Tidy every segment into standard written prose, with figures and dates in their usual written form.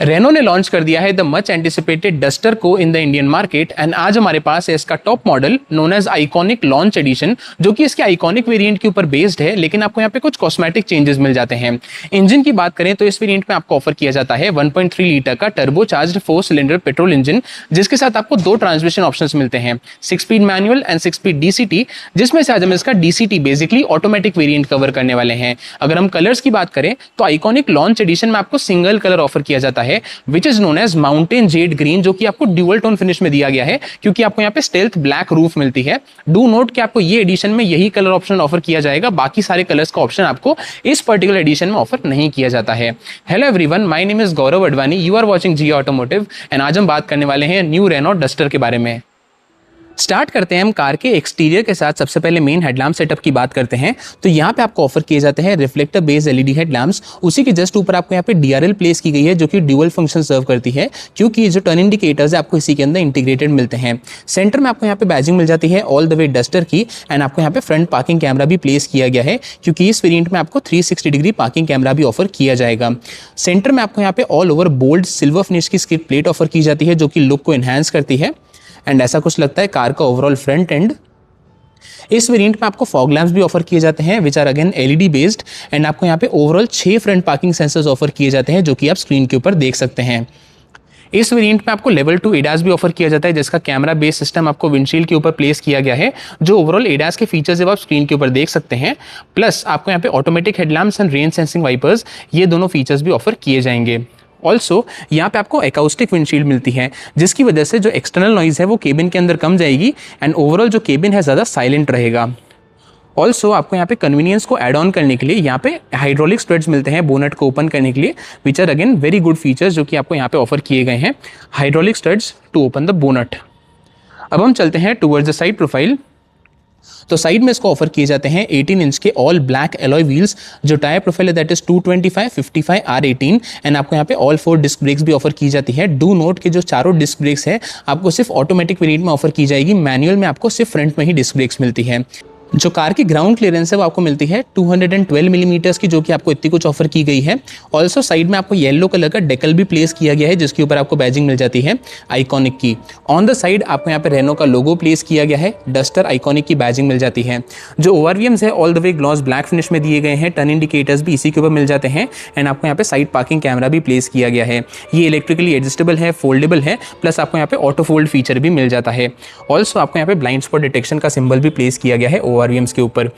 Reno ने launch कर दिया है द मच एंटिसिपेटेड डस्टर को in the Indian market and आज हमारे पास है इसका top model known as iconic launch edition, जो कि इसके आइकॉनिक वेरिएंट के ऊपर बेस्ड है, लेकिन आपको यहाँ पे कुछ कॉस्मेटिक चेंजेस मिल जाते हैं। इंजन की बात करें तो इस वेरिएंट में आपको ऑफर किया जाता है 1.3 लीटर का turbo charged 4 cylinder petrol engine, जिसके साथ आपको दो ट्रांसमिशन ऑप्शंस मिलते हैं, 6 speed manual and 6 speed DCT, जिसमें से आज हम इसका DCT basically automatic variant cover करने वाले हैं। अगर हम कलर्स की बात करें तो आइकॉनिक लॉन्च एडिशन में आपको सिंगल कलर ऑफर किया जाता है which is known as mountain jade green, जो कि आपको ड्यूअल टोन फिनिश में दिया गया है क्योंकि आपको यहाँ पे स्टेल्थ ब्लैक रूफ मिलती है। डू नोट कि आपको ये एडिशन में यही कलर ऑप्शन ऑफर किया जाएगा, बाकी सारे कलर्स का ऑप्शन आपको इस पर्टिकुलर एडिशन में ऑफर नहीं किया जाता है। Hello everyone, my name is Gaurav Advani, you are watching G automotive and आज हम बात करने वाले हैं न्यू रेनो डस्टर के बारे में। स्टार्ट करते हैं हम कार के एक्सटीरियर के साथ। सबसे पहले मेन हेडलैम्प सेटअप की बात करते हैं तो यहाँ पे आपको ऑफर किए जाते हैं रिफ्लेक्टर बेस्ड एलईडी हेडलैम्प्स। उसी के जस्ट ऊपर आपको यहाँ पे डीआरएल प्लेस की गई है जो कि ड्यूअल फंक्शन सर्व करती है, क्योंकि जो टर्न इंडिकेटर्स है आपको इसी के अंदर इंटीग्रेटेड मिलते हैं। सेंटर में आपको यहाँ पे बैजिंग मिल जाती है ऑल द वे डस्टर की एंड आपको यहाँ पे फ्रंट पार्किंग कैमरा भी प्लेस किया गया है, क्योंकि इस वेरिएंट में आपको 360 डिग्री पार्किंग कैमरा भी ऑफर किया जाएगा। सेंटर में आपको यहाँ पे all over bold silver finish की स्किड प्लेट ऑफर की जाती है जो कि लुक को एनहांस करती है एंड ऐसा कुछ लगता है कार का ओवरऑल फ्रंट एंड। इस वेरिएंट में आपको फॉग लैंप्स भी ऑफर किए जाते हैं which are again LED based and आपको यहाँ पे overall 6 front parking sensors offer किए जाते हैं जो कि आप स्क्रीन के ऊपर देख सकते हैं। इस वेरिएंट में आपको लेवल 2 एडास भी ऑफर किया जाता है जिसका कैमरा बेस्ड सिस्टम आपको विंडशील्ड के ऊपर प्लेस किया गया है, जो ओवरऑल एडास के फीचर्स है वो आप स्क्रीन के ऊपर देख सकते हैं। प्लस आपको यहाँ पे automatic headlamps and rain sensing wipers, ये दोनों फीचर्स भी ऑफर किए जाएंगे। ऑल्सो यहाँ पे आपको एकाउस्टिक विंडशील्ड मिलती है जिसकी वजह से जो एक्सटर्नल नॉइज है वो केबिन के अंदर कम जाएगी एंड ओवरऑल जो केबिन है ज़्यादा साइलेंट रहेगा। ऑल्सो आपको यहाँ पे कन्वीनियंस को ऐड ऑन करने के लिए यहाँ पे हाइड्रोलिक स्टड्स मिलते हैं बोनट को ओपन करने के लिए, which are again very good features जो कि आपको यहाँ पे ऑफर किए गए हैं, hydraulic studs to open the bonnet. अब हम चलते हैं टूवर्ड्स द साइड प्रोफाइल। तो साइड में इसको ऑफर किए जाते हैं 18 इंच के ऑल ब्लैक एलॉय व्हील्स, जो टायर प्रोफाइल है दैट इज 225 55 R18 एंड आपको यहाँ पे ऑल 4 डिस्क ब्रेक्स भी ऑफर की जाती है। डू नोट के जो चारों डिस्क ब्रेक्स है आपको सिर्फ ऑटोमेटिक वेरिएंट में ऑफर की जाएगी, मैनुअल में आपको सिर्फ फ्रंट में ही डिस्क ब्रेक्स मिलती है। जो कार की ग्राउंड क्लियरेंस है वो आपको मिलती है 212 मिलीमीटर्स की, जो कि आपको इतनी कुछ ऑफर की गई है। ऑल्सो साइड में आपको येलो कलर का डेकल भी प्लेस किया गया है जिसके ऊपर आपको बैजिंग मिल जाती है आइकॉनिक की। ऑन द साइड आपको यहाँ पे रेनो का लोगो प्लेस किया गया है, डस्टर आइकॉनिक की बैजिंग मिल जाती है। जो ओवरवीएम्स है all the way gloss black finish में दिए गए हैं, टर्न इंडिकेटर्स भी इसी के ऊपर मिल जाते हैं एंड आपको यहाँ पे साइड पार्किंग कैमरा भी प्लेस किया गया है। ये इलेक्ट्रिकली एडजस्टेबल है, फोल्डेबल है, प्लस आपको यहाँ पे ऑटो फोल्ड फीचर भी मिल जाता है। ऑल्सो आपको यहाँ पे ब्लाइंड स्पॉट डिटेक्शन का सिंबल भी प्लेस किया गया है ओवरवीएम्स के ऊपर।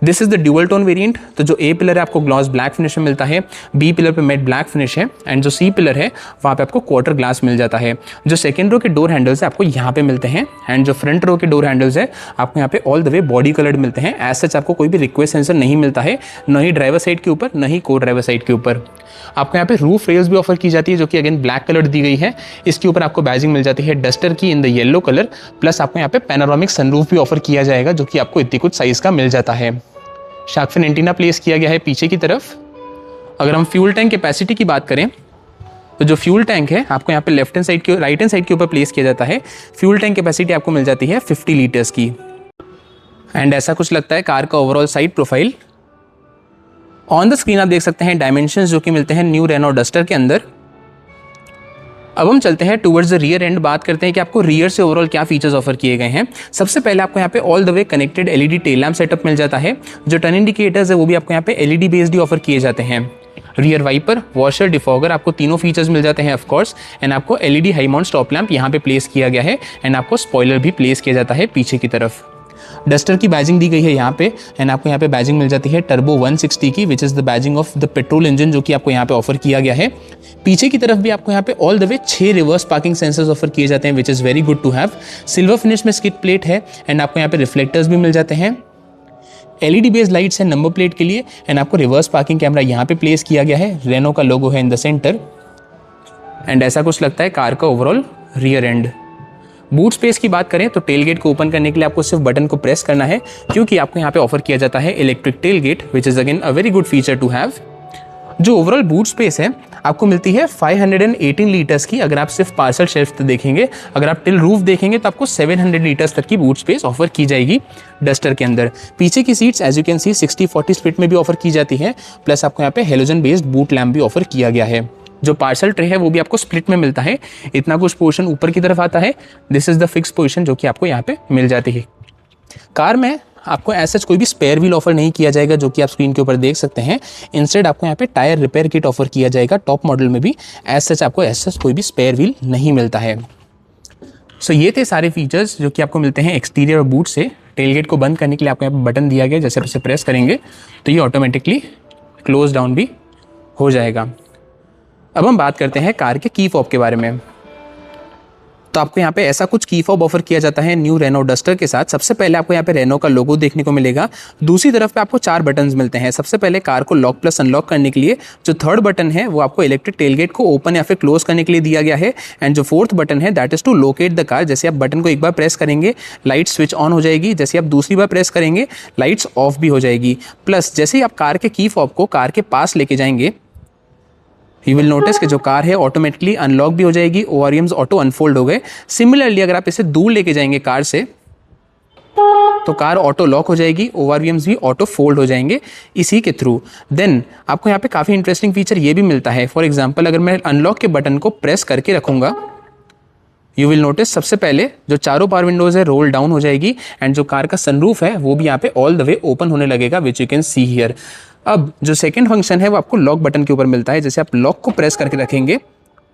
This is the dual tone variant. तो जो ए पिलर है आपको ग्लॉस ब्लैक फिनिश में मिलता है, बी पिलर पे मैट ब्लैक फिनिश है एंड जो सी पिलर है वहाँ पे आपको क्वार्टर ग्लास मिल जाता है। जो सेकंड रो के डोर हैंडल्स है आपको यहाँ पे मिलते हैं एंड जो फ्रंट रो के डोर हैंडल्स है आपको यहाँ पे all the way body coloured मिलते हैं। एज सच आपको कोई भी रिक्वेस्ट सेंसर नहीं मिलता है, न ही ड्राइवर साइड के ऊपर न ही को ड्राइवर साइड के ऊपर। आपको यहाँ पे रूफ रेल्स भी ऑफर की जाती है जो कि अगेन ब्लैक कलर दी गई है। इसके ऊपर आपको बैजिंग मिल जाती है डस्टर की in the yellow colour, plus आपको यहाँ पे पैनोरामिक सनरूफ भी ऑफर किया जाएगा जो कि आपको इतनी कुछ साइज का मिल जाता है। शार्क फिन एंटीना प्लेस किया गया है पीछे की तरफ। अगर हम फ्यूल टैंक कैपेसिटी की बात करें तो जो फ्यूल टैंक है आपको यहाँ पे लेफ्ट हैंड साइड के राइट हैंड साइड के ऊपर प्लेस किया जाता है। फ्यूल टैंक कैपेसिटी आपको मिल जाती है 50 लीटर्स की एंड ऐसा कुछ लगता है कार का overall side profile. On the screen आप देख सकते हैं डायमेंशंस जो कि मिलते हैं न्यू रेनो डस्टर के अंदर। अब हम चलते हैं टुवर्ड्स द रियर एंड, बात करते हैं कि आपको रियर से ओवरऑल क्या फीचर्स ऑफर किए गए हैं। सबसे पहले आपको यहाँ पे all the way connected LED tail lamp setup मिल जाता है। जो टर्न इंडिकेटर्स है वो भी आपको यहाँ पे एलईडी बेस्ड ही ऑफर किए जाते हैं। रियर वाइपर, वॉशर, डिफॉगर, आपको तीनों फीचर्स मिल जाते हैं ऑफ कोर्स एंड आपको LED high mount stop lamp यहाँ पे प्लेस किया गया है एंड आपको स्पॉइलर भी प्लेस किया जाता है पीछे की तरफ। डस्टर की बैजिंग दी गई है यहाँ पे एंड आपको यहाँ पे बैजिंग मिल जाती है टर्बो 160 की, which is the badging of the petrol engine जो कि आपको यहाँ पे ऑफर किया गया है। पीछे की तरफ भी आपको यहाँ पे all the way 6 reverse parking sensors offer किए जाते हैं, which is very good to have. Silver finish में स्किड प्लेट है एंड आपको यहाँ पे रिफ्लेक्टर्स भी मिल जाते हैं। एलईडी बेस्ड लाइट्स है नंबर प्लेट के लिए एंड आपको रिवर्स पार्किंग कैमरा यहाँ पे प्लेस किया गया है। रेनो का लोगो है इन द सेंटर एंड ऐसा कुछ लगता है कार का overall rear and. Boot space की बात करें तो टेल गेट को ओपन करने के लिए आपको सिर्फ बटन को प्रेस करना है, क्योंकि आपको यहाँ पे ऑफर किया जाता है electric tail gate, which is again a very good feature to have. जो ओवरऑल बूट स्पेस है आपको मिलती है 518 लीटर्स की। अगर आप सिर्फ पार्सल शेल्फ देखेंगे, अगर आप टिल रूफ देखेंगे तो आपको 700 लीटर्स तक की बूट स्पेस ऑफर की जाएगी डस्टर के अंदर। पीछे की seats as you can see 60-40 split में भी ऑफर की जाती है, प्लस आपको यहाँ पे हेलोजन बेस्ड बूट लैम्प भी ऑफर किया गया है। जो पार्सल ट्रे है वो भी आपको स्प्लिट में मिलता है, इतना कुछ पोर्शन ऊपर की तरफ आता है। This is the fix portion जो कि आपको यहाँ पे मिल जाती है। कार में आपको ऐसा कोई भी स्पेयर व्हील ऑफर नहीं किया जाएगा, जो कि आप स्क्रीन के ऊपर देख सकते हैं। इंस्टेड आपको यहाँ पे टायर रिपेयर किट ऑफर किया जाएगा। टॉप मॉडल में भी ऐसा आपको ऐसा कोई भी स्पेयर व्हील नहीं मिलता है। सो ये थे सारे फीचर्स जो कि आपको मिलते हैं एक्सटीरियर और बूट से। टेलगेट को बंद करने के लिए आपको यहाँ पे बटन दिया गया, जैसे आप इसे प्रेस करेंगे तो ये ऑटोमेटिकली क्लोज डाउन भी हो जाएगा। अब हम बात करते हैं कार के की फॉब के बारे में। तो आपको यहाँ पे ऐसा कुछ की फॉब ऑफर किया जाता है न्यू रेनो डस्टर के साथ। सबसे पहले आपको यहाँ पे रेनो का लोगो देखने को मिलेगा। दूसरी तरफ पे आपको 4 बटन्स मिलते हैं। सबसे पहले कार को लॉक प्लस अनलॉक करने के लिए जो 3rd बटन है वो आपको इलेक्ट्रिक टेलगेट को ओपन या फिर क्लोज करने के लिए दिया गया है। एंड जो 4th बटन है that is to locate the car. जैसे आप बटन को एक बार प्रेस करेंगे लाइट स्विच ऑन हो जाएगी, जैसे आप दूसरी बार प्रेस करेंगे लाइट्स ऑफ भी हो जाएगी। प्लस जैसे ही आप कार के की फॉब को कार के पास लेके जाएंगे, यू विल नोटिस कि जो कार है ऑटोमेटिकली अनलॉक भी हो जाएगी, ओआरवीएम्स ऑटो अनफोल्ड हो गए। सिमिलरली अगर आप इसे दूर लेके जाएंगे कार से तो कार ऑटो लॉक हो जाएगी, ओआरवीएम्स भी ऑटो फोल्ड हो जाएंगे इसी के थ्रू। देन आपको यहाँ पे काफ़ी इंटरेस्टिंग फीचर ये भी मिलता है। फॉर एग्जाम्पल अगर मैं अनलॉक के बटन को प्रेस करके रखूँगा, यू विल नोटिस सबसे पहले जो चारों पावर विंडोज है रोल डाउन हो जाएगी एंड जो कार का सनरूफ है वो भी यहाँ पे ऑल द वे ओपन होने लगेगा, which you can see here. अब जो सेकंड फंक्शन है वो आपको लॉक बटन के ऊपर मिलता है। जैसे आप लॉक को प्रेस करके रखेंगे,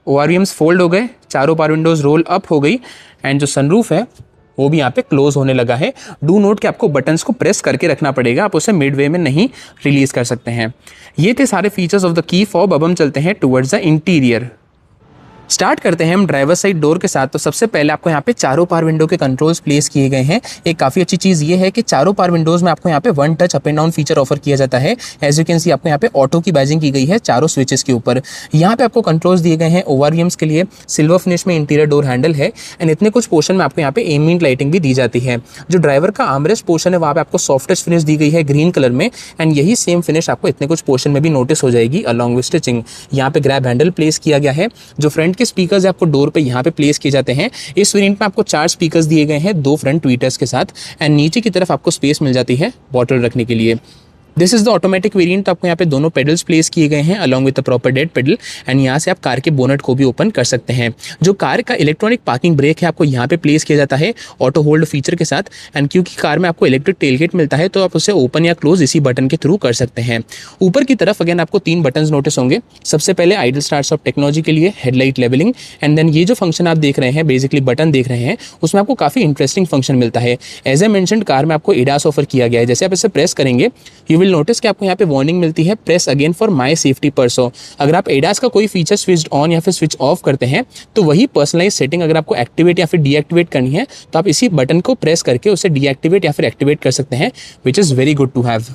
ओआरवीएम्स फोल्ड हो गए, चारों पावर विंडोज रोल अप हो गई एंड जो सनरूफ है वो भी यहाँ पे क्लोज होने लगा है। डू नोट कि आपको बटन्स को प्रेस करके रखना पड़ेगा, आप उसे मिड वे में नहीं रिलीज कर सकते हैं। ये थे सारे features of the key fob. अब हम चलते हैं टुवर्ड्स द इंटीरियर। स्टार्ट करते हैं हम ड्राइवर साइड डोर के साथ। तो सबसे पहले आपको यहाँ पे चारों पावर विंडो के कंट्रोल्स प्लेस किए गए हैं। एक काफ़ी अच्छी चीज़ ये है कि चारों पावर विंडोज़ में आपको यहाँ पे 1 touch up and down feature offer किया जाता है। एज यू कैन सी आपको यहाँ पे ऑटो की बैजिंग की गई है चारों स्विचेस के ऊपर। यहाँ पे आपको कंट्रोल्स दिए गए हैं ओआरवीएम्स के लिए। सिल्वर फिनिश में इंटीरियर डोर हैंडल है एंड इतने कुछ पोर्शन में आपको यहाँ पे एम्बिएंट लाइटिंग भी दी जाती है। जो ड्राइवर का आर्मरेस्ट पोर्शन है वहाँ पे आपको सॉफ्टेस्ट फिनिश दी गई है ग्रीन कलर में एंड यही सेम फिनिश आपको इतने कुछ पोर्शन में भी नोटिस हो जाएगी अलॉन्ग विद स्टिचिंग। यहाँ पे ग्रैब हैंडल प्लेस किया गया है। जो फ्रंट के स्पीकर्स आपको डोर पे यहाँ पे प्लेस किए जाते हैं। इस वेरिएंट में आपको 4 स्पीकर्स दिए गए हैं, 2 फ्रंट ट्वीटर्स के साथ एंड नीचे की तरफ आपको स्पेस मिल जाती है बॉटल रखने के लिए। This is the automatic variant. तो आपको यहाँ पे दोनों पेडल्स प्लेस किए गए हैं along with the proper dead pedal and यहाँ से आप कार के बोनट को भी ओपन कर सकते हैं। जो कार का इलेक्ट्रॉनिक पार्किंग ब्रेक है आपको यहाँ पे प्लेस किया जाता है ऑटो होल्ड फीचर के साथ एंड क्योंकि कार में आपको इलेक्ट्रिक टेलगेट मिलता है तो आप उसे ओपन या क्लोज इसी बटन के थ्रू कर सकते हैं। ऊपर की तरफ अगेन आपको 3 बटन नोटिस होंगे। सबसे पहले आइडल स्टार्ट ऑफ टेक्नोलॉजी के लिए हेडलाइट लेवलिंग एंड देन ये जो फंक्शन आप देख रहे हैं बेसिकली बटन देख रहे हैं उसमें आपको काफ़ी इंटरेस्टिंग फंक्शन मिलता है। एज ए मेंशन्ड कार में आपको एडास ऑफर किया गया है। जैसे आप इसे प्रेस करेंगे यू विल नोटिस कि आपको यहाँ पे वार्निंग मिलती है press again for my safety पर्सो। अगर आप एडास का कोई फीचर स्विच ऑन या फिर स्विच ऑफ करते हैं तो वही पर्सनलाइज सेटिंग अगर आपको एक्टिवेट या फिर डीएक्टिवेट करनी है तो आप इसी बटन को प्रेस करके उसे डीएक्टिवेट या फिर एक्टिवेट कर सकते हैं, which is very good to have.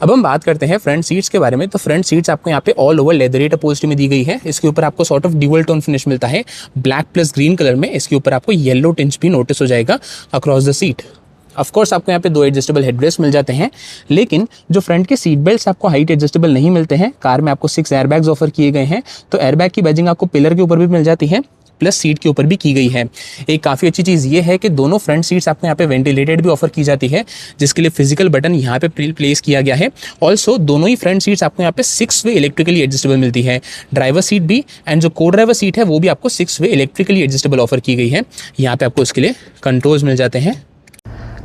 अब हम बात करते हैं फ्रंट सीट्स के बारे में। तो फ्रंट सीट्स आपको यहाँ पे ऑल ओवर लेदरेट अपहोल्स्ट्री में दी गई है। इसके ऊपर आपको sort of dual tone finish मिलता है ब्लैक प्लस ग्रीन कलर में। इसके ऊपर आपको येलो टिंच भी नोटिस हो जाएगा अक्रॉस द सीट। ऑफकोर्स आपको यहाँ पे 2 एडजस्टेबल हेडरेस्ट मिल जाते हैं, लेकिन जो फ्रंट के सीट बेल्ट आपको हाइट एडजस्टेबल नहीं मिलते हैं। कार में आपको 6 एयरबैग्स ऑफर किए गए हैं। तो एयरबैग की बैजिंग आपको पिलर के ऊपर भी मिल जाती है प्लस सीट के ऊपर भी की गई है। एक काफ़ी अच्छी चीज़ ये है कि दोनों फ्रंट सीट्स आपको यहाँ पे वेंटिलेटेड भी ऑफर की जाती है, जिसके लिए फिजिकल बटन यहाँ पे प्लेस किया गया है। ऑल्सो दोनों ही फ्रंट सीट्स आपको यहाँ पे 6 वे इलेक्ट्रिकली एडजस्टेबल मिलती है। ड्राइवर सीट भी एंड जो को ड्राइवर सीट है वो भी आपको 6 वे इलेक्ट्रिकली एडजस्टेबल ऑफर की गई है। यहाँ पे आपको उसके लिए कंट्रोल्स मिल जाते हैं।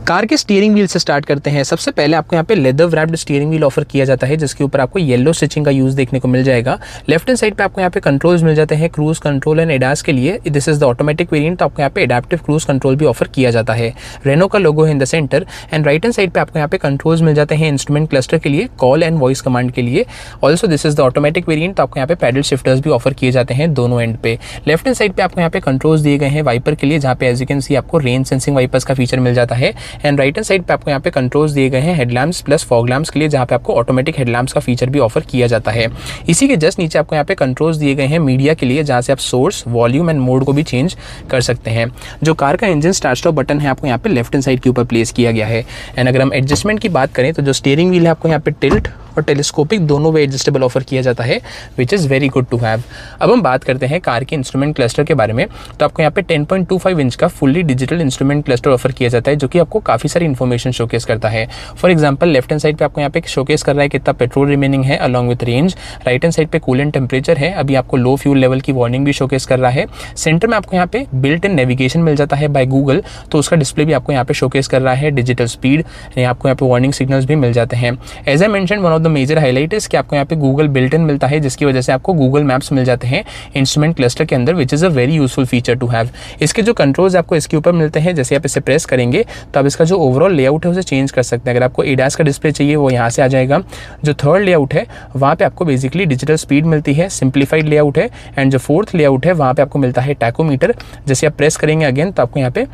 कार के स्टीयरिंग व्हील से स्टार्ट करते हैं। सबसे पहले आपको यहाँ पे leather wrapped steering wheel offer किया जाता है, जिसके ऊपर आपको येलो स्टिचिंग का यूज़ देखने को मिल जाएगा। लेफ्ट हैंड साइड पे आपको यहाँ पे कंट्रोल्स मिल जाते हैं क्रूज कंट्रोल एंड एडास के लिए। This is the automatic variant. तो आपको यहाँ पे एडेप्टिव क्रूज कंट्रोल भी ऑफर किया जाता है। रेनो का लोगो है in the centre and right hand side पे आपको यहाँ पे कंट्रोल्स मिल जाते हैं इंस्ट्रूमेंट क्लस्टर के लिए, कॉल एंड वॉइस कमांड के लिए। Also this is the automatic variant. तो आपको यहाँ पे पैडल शिफ्टर्स भी ऑफर किए जाते हैं दोनों एंड पे। लेफ्ट हैंड साइड पे आपको यहाँ पे कंट्रोल्स दिए गए हैं वाइपर के लिए, जहाँ पे एज यू कैन सी आपको रेन सेंसिंग वाइपर्स का फीचर मिल जाता है। एंड राइट हैंड साइड पे आपको यहाँ पे कंट्रोल्स दिए गए हैं हेडलैम्प्स प्लस फॉग लैम्प्स के लिए, जहाँ पे आपको ऑटोमेटिक हेडलैम्प्स का फीचर भी ऑफर किया जाता है। इसी के जस्ट नीचे आपको यहाँ पे कंट्रोल्स दिए गए हैं मीडिया के लिए, जहाँ से आप सोर्स, वॉल्यूम एंड मोड को भी चेंज कर सकते हैं। जो कार का इंजन स्टार्ट स्टॉप बटन है आपको यहाँ पे लेफ्ट हैंड साइड के ऊपर प्लेस किया गया है। एंड अगर हम एडजस्टमेंट की बात करें तो जो स्टीयरिंग व्हील है आपको यहाँ पे टिल्ट और टेलीस्कोपिक दोनों वे एडजस्टेबल ऑफर किया जाता है, which is very good to have. अब हम बात करते हैं कार के इंस्ट्रूमेंट क्लस्टर के बारे में। तो आपको यहाँ पे 10.25 इंच का fully digital instrument cluster offer किया जाता है, जो कि आपको काफ़ी सारी इन्फॉर्मेशन शोकेस करता है। For example left hand side पे आपको यहाँ पे शोकेस कर रहा है कितना पेट्रोल रिमेनिंग है along with range. Right hand side पे कूलेंट टेम्परेचर है, अभी आपको लो फ्यूल लेवल की वार्निंग भी शोकेस कर रहा है। सेंटर में आपको यहाँ पे बिल्ट इन नेविगेशन मिल जाता है बाय गूगल, तो उसका डिस्प्ले भी आपको यहाँ पे शोकेस कर रहा है। डिजिटल स्पीड, आपको यहाँ पे वार्निंग सिग्नल्स भी मिल जाते हैं। As I mention, one of the major highlight is कि आपको यहाँ पे गूगल बिल्ट इन मिलता है, जिसकी वजह से आपको गूगल मैप्स मिल जाते हैं इंस्ट्रूमेंट क्लस्टर के अंदर, which is a very useful feature to have. इसके जो कंट्रोल्स आपको इसके ऊपर मिलते हैं, जैसे आप इसे प्रेस करेंगे तो आप इसका जो ओवरऑल लेआउट है उसे चेंज कर सकते हैं। अगर आपको एडास का डिस्प्ले चाहिए वो यहाँ से आ जाएगा। जो थर्ड लेआउट है वहाँ पे आपको बेसिकली डिजिटल स्पीड मिलती है, सिंप्लीफाइड लेआउट है। एंड जो फोर्थ लेआउट है वहाँ पे आपको मिलता है टैकोमीटर। जैसे आप प्रेस करेंगे अगेन तो आपको यहाँ पे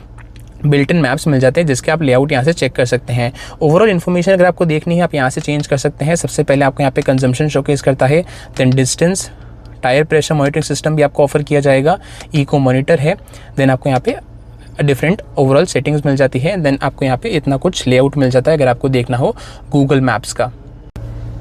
बिल्ट इन मैप्स मिल जाते हैं, जिसके आप लेआउट यहाँ से चेक कर सकते हैं। ओवरऑल इन्फॉर्मेशन अगर आपको देखनी है आप यहाँ से चेंज कर सकते हैं। सबसे पहले आपको यहाँ पे कंजम्पशन शोकेस करता है, then distance, tyre pressure monitoring system भी आपको ऑफर किया जाएगा, इको मॉनिटर है, देन आपको यहाँ पे डिफरेंट ओवरऑल सेटिंग्स मिल जाती है। देन आपको यहाँ पे इतना कुछ लेआउट मिल जाता है अगर आपको देखना हो गूगल मैप्स का।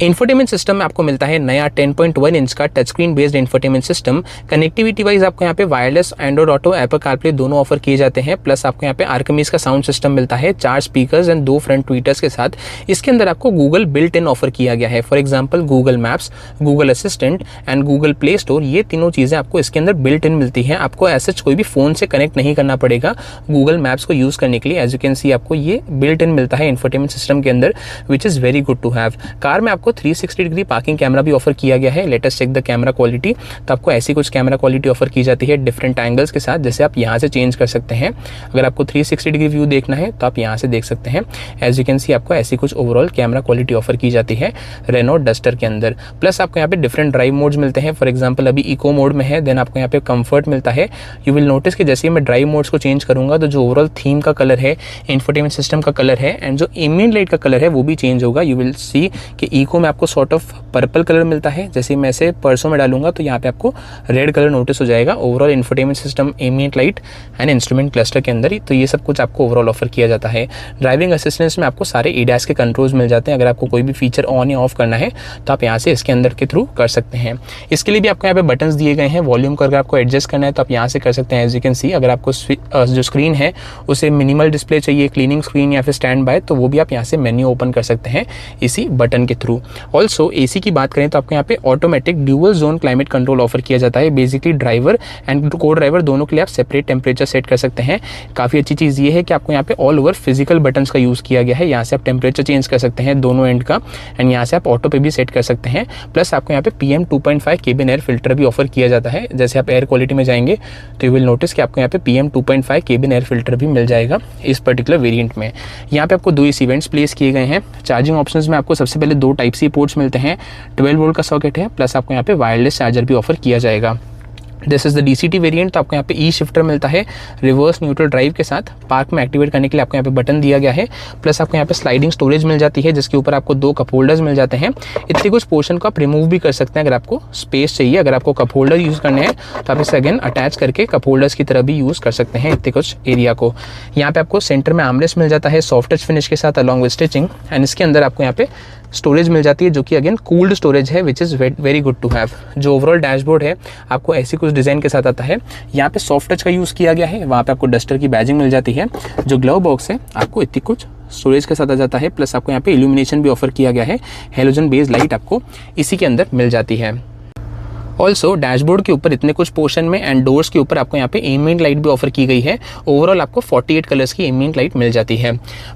इंफोटेनमेंट सिस्टम में आपको मिलता है नया 10.1 इंच का touch screen based infotainment system. Connectivity wise आपको यहाँ पे wireless, Android auto, Apple CarPlay दोनों ऑफर किए जाते हैं। प्लस आपको यहाँ पे आर्कमिस का साउंड सिस्टम मिलता है 4 स्पीकर्स एंड 2 फ्रंट ट्वीटर्स के साथ। इसके अंदर आपको गूगल बिल्ट इन ऑफर किया गया है। For example Google maps, Google assistant and Google play store, ये तीनों चीज़ें आपको इसके अंदर बिल्ट इन मिलती हैं। आपको ऐसा कोई भी फ़ोन से कनेक्ट नहीं करना पड़ेगा गूगल मैप्स को यूज़ करने के लिए। एज यू कैन सी आपको ये बिल्ट इन मिलता है इंफोटेनमेंट सिस्टम के अंदर, which is very good to have. Car में आपको 360 डिग्री पार्किंग कैमरा भी ऑफर किया गया है। Latest check the camera quality, तो आपको ऐसी कुछ कैमरा क्वालिटी ऑफर की जाती है डिफरेंट एंगल्स के साथ, जैसे आप यहाँ से चेंज कर सकते हैं। अगर आपको 360 डिग्री व्यू देखना है तो आप यहाँ से देख सकते हैं। एज यू कैन सी आपको ऐसी कुछ ओवरऑल कैमरा क्वालिटी ऑफर की जाती है रेनो डस्टर के अंदर। प्लस आपको यहाँ पे डिफरेंट ड्राइव मोड्स मिलते हैं। फॉर एग्जाम्पल अभी इको मोड में है, देन आपको यहाँ पे कंफर्ट मिलता है। यू विल नोटिस कि जैसे मैं ड्राइव मोड्स को चेंज करूंगा तो जो ओवरऑल थीम का कलर है, इंफोटेनमेंट सिस्टम का कलर है एंड जो एम्बिएंट लाइट का कलर है वो भी चेंज होगा। यू विल सी कि इको में आपको सॉर्ट ऑफ पर्पल कलर मिलता है, जैसे मैं इसे परसों में डालूंगा तो यहाँ पे आपको रेड कलर नोटिस हो जाएगा। Overall infotainment system, ambient light and instrument cluster के अंदर ही, तो ये सब कुछ आपको ओवरऑल ऑफर किया जाता है। ड्राइविंग असिस्टेंस में आपको सारे एडास के कंट्रोल्स मिल जाते हैं। अगर आपको कोई भी फीचर ऑन या ऑफ करना है तो आप यहाँ से इसके अंदर के थ्रू कर सकते हैं। इसके लिए भी आपको यहाँ पे बटन्स दिए गए हैं। वॉल्यूम को अगर आपको एडजस्ट करना है तो आप यहाँ से कर सकते हैं। एज यू कैन सी अगर आपको जो स्क्रीन है उसे मिनिमल डिस्प्ले चाहिए, क्लीनिंग स्क्रीन या फिर स्टैंड बाय, तो वो भी आप यहाँ से मेन्यू ओपन कर सकते हैं इसी बटन के थ्रू। ऑल्सो एसी की बात करें तो आपको यहाँ पे automatic dual zone climate control offer किया जाता है। Basically driver and co driver दोनों के लिए आप सेपरेट टेम्परेचर सेट कर सकते हैं। काफ़ी अच्छी चीज़ ये है कि आपको यहाँ पे ऑल ओवर फिजिकल बटन्स का यूज़ किया गया है। यहाँ से आप टेम्परेचर चेंज कर सकते हैं दोनों एंड का, एंड यहाँ से आप ऑटो पे भी सेट कर सकते हैं। प्लस आपको यहाँ पे PM 2.5 केबिन एयर फिल्टर भी ऑफर किया जाता है। जैसे आप एयर क्वालिटी में जाएंगे तो यू विल नोटिस कि आपको यहाँ पे PM 2.5 केबिन एयर फिल्टर भी मिल जाएगा इस पर्टिकुलर वेरिएंट में। यहाँ पे आपको 2 इस इवेंट्स प्लेस किए गए हैं। चार्जिंग ऑप्शंस में आपको सबसे पहले 2 टाइप सी पोर्ट्स मिलते हैं, 12 वोल्ट का सॉकेट है, प्लस आपको यहाँ पे वायरलेस चार्जर भी ऑफर किया जाएगा। This is the DCT variant, तो आपको यहाँ पे ई शिफ्टर मिलता है रिवर्स न्यूट्रल ड्राइव के साथ। पार्क में एक्टिवेट करने के लिए आपको यहाँ पे बटन दिया गया है। प्लस आपको यहाँ पे स्लाइडिंग स्टोरेज मिल जाती है, जिसके ऊपर आपको 2 कप होल्डर्स मिल जाते हैं। इतने कुछ पोर्शन को आप रिमूव भी कर सकते हैं अगर आपको स्पेस चाहिए। अगर आपको कप होल्डर यूज़ करने हैं तो आप इसे अगेन अटैच करके कप होल्डर्स की तरह भी यूज़ कर सकते हैं इतने कुछ एरिया को। यहाँ पे आपको सेंटर में आर्मरेस्ट मिल जाता है सॉफ्ट टच फिनिश के साथ अलॉन्ग विद स्टिचिंग, एंड इसके अंदर आपको यहाँ पे स्टोरेज मिल जाती है जो कि अगेन कूल्ड स्टोरेज है, which is very good to have. जो ओवरऑल डैशबोर्ड है आपको ऐसी कुछ डिज़ाइन के साथ आता है। यहाँ पे सॉफ्ट टच का यूज़ किया गया है, वहाँ पे आपको डस्टर की बैजिंग मिल जाती है। जो ग्लव बॉक्स है आपको इतनी कुछ स्टोरेज के साथ आ जाता है। प्लस आपको यहाँ पे इल्यूमिनेशन भी ऑफर किया गया है, हेलोजन बेस्ड लाइट आपको इसी के अंदर मिल जाती है। ऑल्सो डैशबोर्ड के ऊपर इतने कुछ पोर्शन में एंड डोर्स के ऊपर आपको यहाँ पे एम्बिएंट लाइट भी ऑफर की गई है। ओवरऑल आपको 48 कलर्स की एम्बिएंट लाइट मिल जाती है।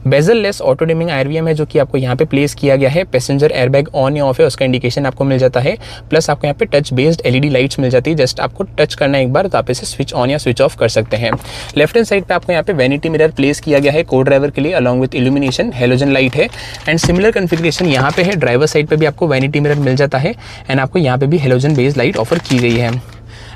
Bezel less auto dimming IRVM है जो कि आपको यहाँ पे प्लेस किया गया है। पैसेंजर एयरबैग ऑन या ऑफ है उसका इंडिकेशन आपको मिल जाता है। प्लस आपको यहाँ पे टच बेस्ड LED लाइट्स मिल जाती है। जस्ट आपको टच करना है एक बार तो आप इसे स्विच ऑन या स्विच ऑफ कर सकते हैं। लेफ्ट हैंड साइड पे आपको यहाँ पे वैनिटी मिरर प्लेस किया गया है को ड्राइवर के लिए along with illumination, halogen light है एंड सिमिलर कॉन्फ़िगरेशन यहाँ पे है। ड्राइवर साइड पे भी आपको वैनिटी मिरर मिल जाता है एंड आपको यहाँ पे भी हेलोजन बेस्ड लाइट ऑफर की गई है।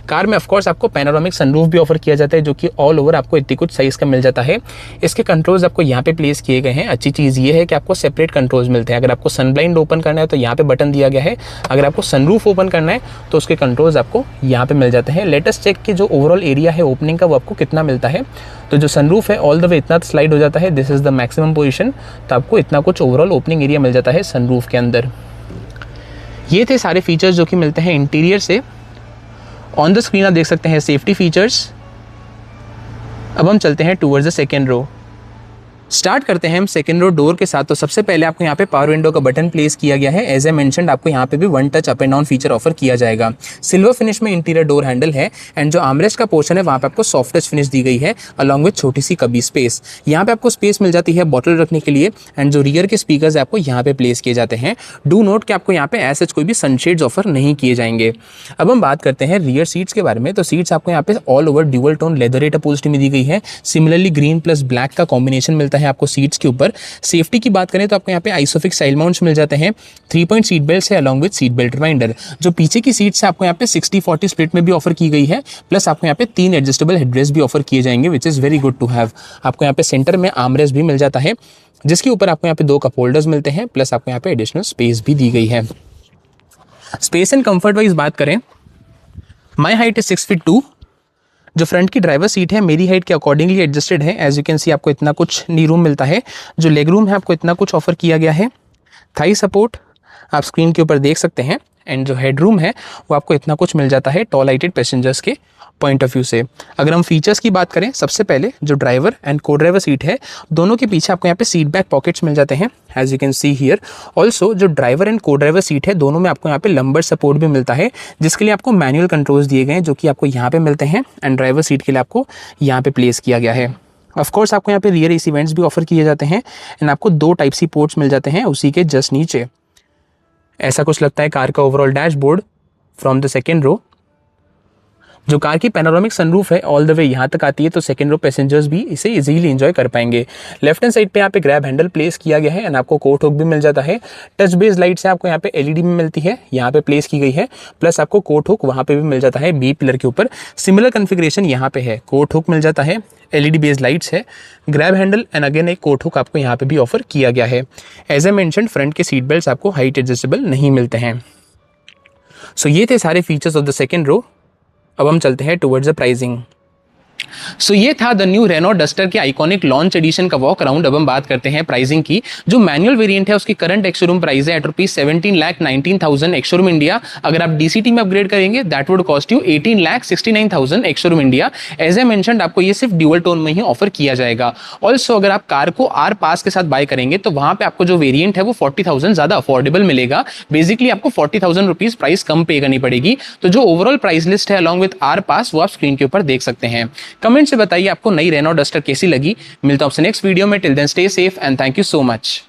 कार में ऑफकोर्स आपको पैनोरामिक सनरूफ भी ऑफर किया जाता है जो कि ऑल ओवर आपको इतनी कुछ साइज का मिल जाता है। इसके कंट्रोल्स आपको यहाँ पे प्लेस किए गए हैं। अच्छी चीज़ ये है कि आपको सेपरेट कंट्रोल्स मिलते हैं। अगर आपको सनब्लाइंड ओपन करना है तो यहाँ पे बटन दिया गया है। अगर आपको सनरूफ ओपन करना है तो उसके कंट्रोल्स आपको यहाँ पे मिल जाते हैं। लेटेस्ट चेक की जो ओवरऑल एरिया है ओपनिंग का वो आपको कितना मिलता है। तो जो सनरूफ है ऑल द वे इतना स्लाइड हो जाता है, this is the maximum position, तो आपको इतना कुछ ओवरऑल ओपनिंग एरिया मिल जाता है सनरूफ के अंदर। ये थे सारे फीचर्स जो कि मिलते हैं इंटीरियर से। ऑन द स्क्रीन आप देख सकते हैं सेफ्टी फीचर्स। अब हम चलते हैं towards the second row. Start करते हैं हम सेकेंड रो डोर के साथ। तो सबसे पहले आपको यहाँ पे पावर विंडो का बटन प्लेस किया गया है। एज ए मेंशनड आपको यहाँ पे भी one touch up and down feature offer किया जाएगा। सिल्वर फिनिश में इंटीरियर डोर हैंडल है एंड जो आर्मरेस्ट का पोर्शन है वहाँ पे आपको सॉफ्ट टच फिनिश दी गई है अलॉन्ग विद छोटी सी कबी स्पेस। यहाँ पे आपको स्पेस मिल जाती है बॉटल रखने के लिए एंड जो रियर के स्पीकर्स है आपको यहाँ पे प्लेस किए जाते हैं। डू नोट कि आपको यहाँ पे ऐसे कोई भी सनशेड्स ऑफर नहीं किए जाएंगे। अब हम बात करते हैं रियर सीट्स के बारे में। तो सीट्स आपको यहाँ पे all over dual tone leatherette upholstery में दी गई है। सिमिलरली ग्रीन प्लस ब्लैक का कॉम्बिनेशन मिलता है आपको सीट्स के ऊपर। सेफ्टी की बात करें तो आपको यहाँ पे आइसोफिक्स साइड माउंट्स मिल जाते हैं। 3 पॉइंट सीट बेल्ट है along with seat belt reminder. जो पीछे की सीट्स है आपको यहाँ पे 60-40 स्प्लिट में भी ऑफर की गई है। प्लस आपको यहाँ पे 3 एडजस्टेबल हेडरेस्ट भी ऑफर किए जाएंगे which is very good to have. आपको यहाँ पे सेंटर में आर्मरेस्ट भी मिल जाता है जिसके ऊपर आपको यहाँ पे 2 कप होल्डर्स मिलते हैं। प्लस आपको यहाँ पे एडिशनल स्पेस भी दी गई है। स्पेस एंड कंफर्ट वाइज बात करें, माई हाइट इज 6 फीट 2। जो फ्रंट की ड्राइवर सीट है मेरी हाइट के अकॉर्डिंगली एडजस्टेड है। एज यू कैन सी आपको इतना कुछ नी रूम मिलता है। जो लेग रूम है आपको इतना कुछ ऑफर किया गया है। थाई सपोर्ट आप स्क्रीन के ऊपर देख सकते हैं एंड जो हेड रूम है वो आपको इतना कुछ मिल जाता है टॉल हाइटेड पैसेंजर्स के पॉइंट ऑफ व्यू से। अगर हम फीचर्स की बात करें, सबसे पहले जो driver and co driver seat है दोनों के पीछे आपको यहाँ पे सीट बैक पॉकेट्स मिल जाते हैं as you can see here. Also जो driver and co driver seat है दोनों में आपको यहाँ पे लंबर सपोर्ट भी मिलता है जिसके लिए आपको मैनुअल कंट्रोल्स दिए गए हैं जो कि आपको यहाँ पे मिलते हैं एंड ड्राइवर सीट के लिए आपको यहाँ पे प्लेस किया गया है। ऑफ कोर्स आपको यहाँ पे रियर एसी वेंट्स भी ऑफर किए जाते हैं एंड आपको 2 टाइप सी पोर्ट्स मिल जाते हैं उसी के जस्ट नीचे। ऐसा कुछ लगता है कार का overall dashboard from the second row. जो कार की पैनोरामिक सनरूफ है ऑल द वे यहाँ तक आती है तो सेकंड रो पैसेंजर्स भी इसे इजीली एंजॉय कर पाएंगे। लेफ्ट हैंड साइड पे यहाँ पे ग्रैब हैंडल प्लेस किया गया है एंड आपको कोट हुक भी मिल जाता है। टच बेस लाइट्स है आपको यहाँ पे एलईडी में मिलती है, यहाँ पे प्लेस की गई है। प्लस आपको कोट हुक वहाँ पे भी मिल जाता है बी पिलर के ऊपर। सिमिलर कॉन्फ़िगरेशन यहाँ पे है, कोट हुक मिल जाता है, एलईडी बेस्ड लाइट्स है, ग्रैब हैंडल एंड अगेन एक कोट हुक आपको यहाँ पे भी ऑफर किया गया है। एज ए मेंशन्ड फ्रंट के सीट बेल्ट आपको हाइट एडजस्टेबल नहीं मिलते हैं। सो ये थे सारे features of the second row. अब हम चलते हैं टुवर्ड्स द प्राइसिंग। सो ये था द न्यू रेनॉ डस्टर के आइकॉनिक लॉन्च एडिशन का वॉक अराउंड। अब हम बात करते हैं प्राइसिंग की। जो मैनुअल वेरिएंट है उसकी करंट एक्स-शोरूम प्राइस है एट ₹17,19,000 एक्स-शोरूम इंडिया। अगर आप डीसीटी में अपग्रेड करेंगे that would cost you 18,69,000 ex-showroom India. As I mentioned आपको ये सिर्फ ड्यूअल टोन में ही ऑफर किया जाएगा। ऑल्सो अगर आप कार को आर पास के साथ बाय करेंगे तो वहां पे आपको जो वेरिएंट है वो 40,000 ज्यादा अफोर्डेबल मिलेगा। बेसिकली आपको 40,000 रुपीज प्राइस कम पे करनी पड़ेगी। तो जो ओवरऑल प्राइस लिस्ट है अलॉन्ग विद आर पास वो आप स्क्रीन के ऊपर देख सकते हैं। कमेंट से बताइए आपको नई रेनॉ डस्टर कैसी लगी। मिलता हूं आपसे नेक्स्ट वीडियो में। Till then stay safe and thank you so much.